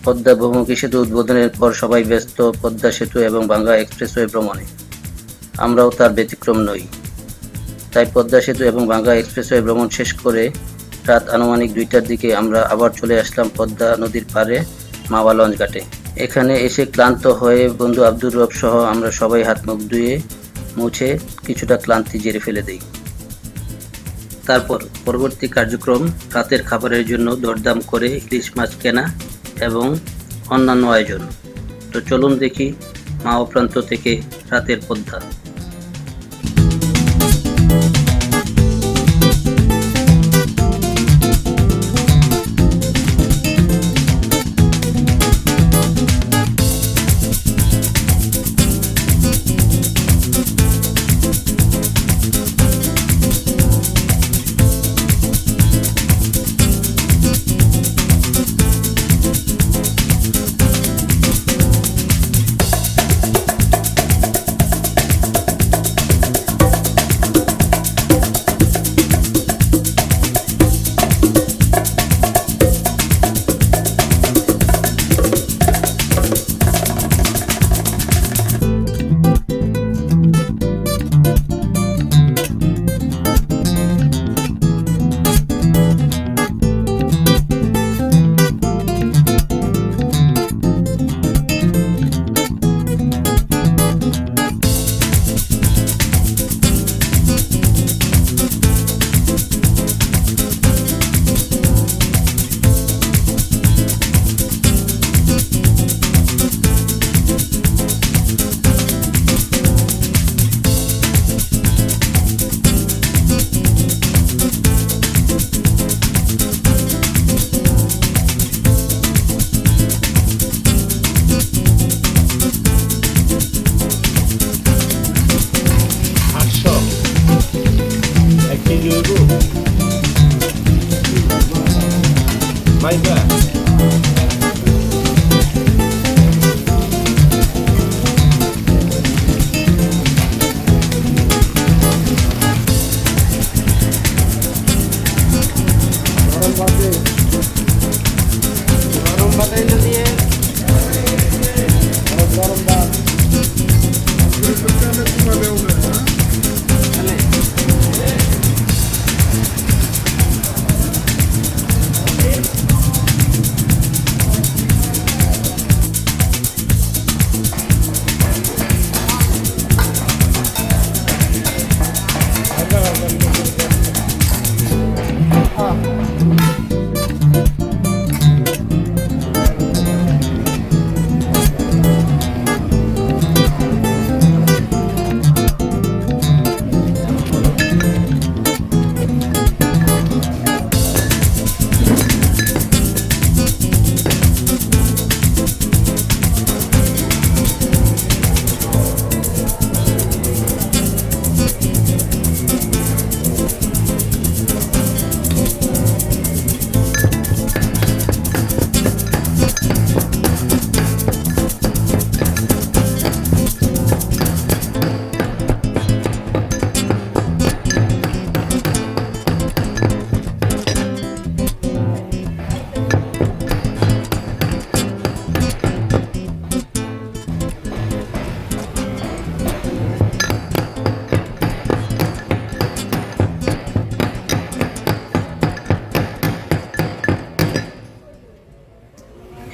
পদ্মা বহুমুখী সেতু উদ্বোধনের পর সবাই ব্যস্ত পদ্মা সেতু এবং ভাঙ্গা এক্সপ্রেসওয়ে ভ্রমণে। আমরাও তার ব্যতিক্রম নই। তাই পদ্মা সেতু এবং ভাঙ্গা এক্সপ্রেসওয়ে ভ্রমণ শেষ করে রাত আনুমানিক 2টার দিকে আমরা আবার চলে আসলাম পদ্মা নদীর পাড়ে মাওয়া লঞ্চ ঘাটে। এখানে এসে ক্লান্ত হয়ে বন্ধু আব্দুর রব সহ আমরা সবাই হাত মুখ ধুয়ে মুছে কিছুটা ক্লান্তি ঝেড়ে ফেলে দিই। তারপর পরবর্তী কার্যক্রম রাতের খাবারের জন্য দরদাম করে ইলিশ মাছ কেনা এবং অন্যান্য আয়োজন। তো চলুন দেখি মাওয়া প্রান্ত থেকে রাতের পদ্মা।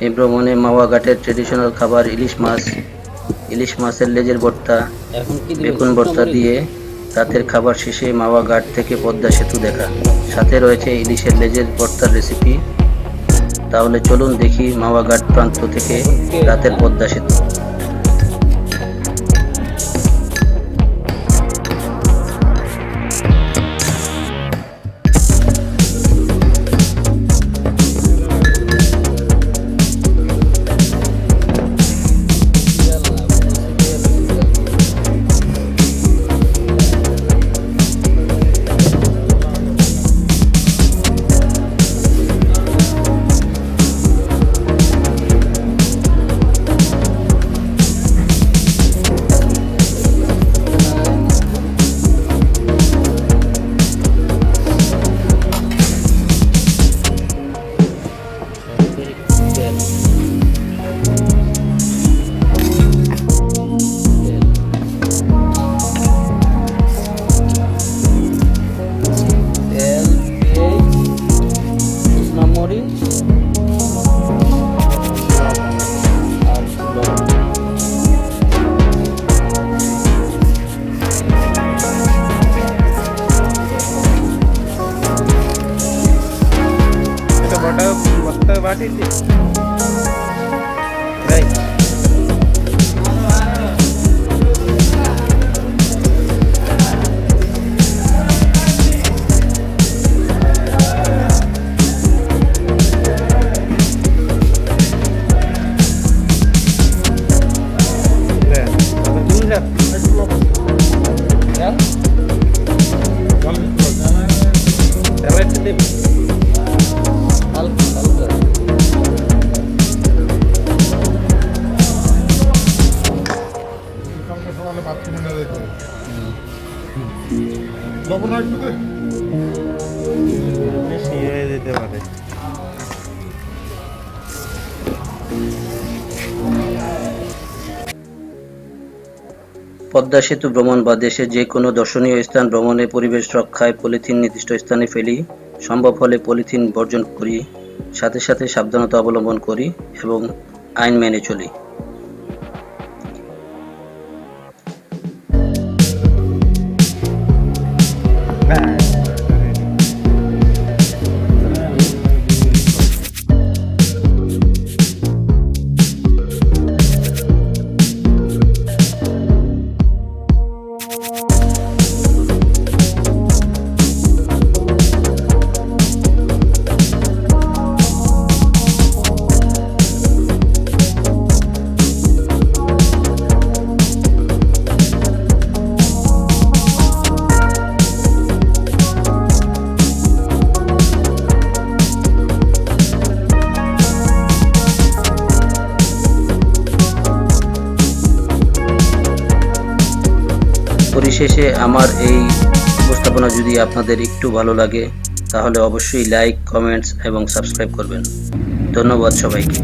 এই ভ্রমণে মাওয়া ঘাটের ট্রেডিশনাল খাবার ইলিশ মাছের লেজের ভর্তা, বেগুন ভর্তা দিয়ে রাতের খাবার শেষে মাওয়া ঘাট থেকে পদ্মা সেতু দেখা, সাথে রয়েছে ইলিশের লেজের ভর্তার রেসিপি। তাহলে চলুন দেখি মাওয়া ঘাট প্রান্ত থেকে রাতের পদ্মা সেতু। করি আর লবণ। এটা বাটিতে রাইট। যেতে পারে। পদ্মা সেতু ভ্রমণ বা দেশের যে কোনো দর্শনীয় স্থান ভ্রমণে পরিবেশ রক্ষায় পলিথিন নির্দিষ্ট স্থানে ফেলি, সম্ভব হলে পলিথিন বর্জন করি, সাথে সাথে সাবধানতা অবলম্বন করি এবং আইন মেনে চলি। পরিশেষে আমার এই উপস্থাপনা যদি আপনাদের একটু ভালো লাগে তাহলে অবশ্যই লাইক, কমেন্টস এবং সাবস্ক্রাইব করবেন। ধন্যবাদ সবাইকে।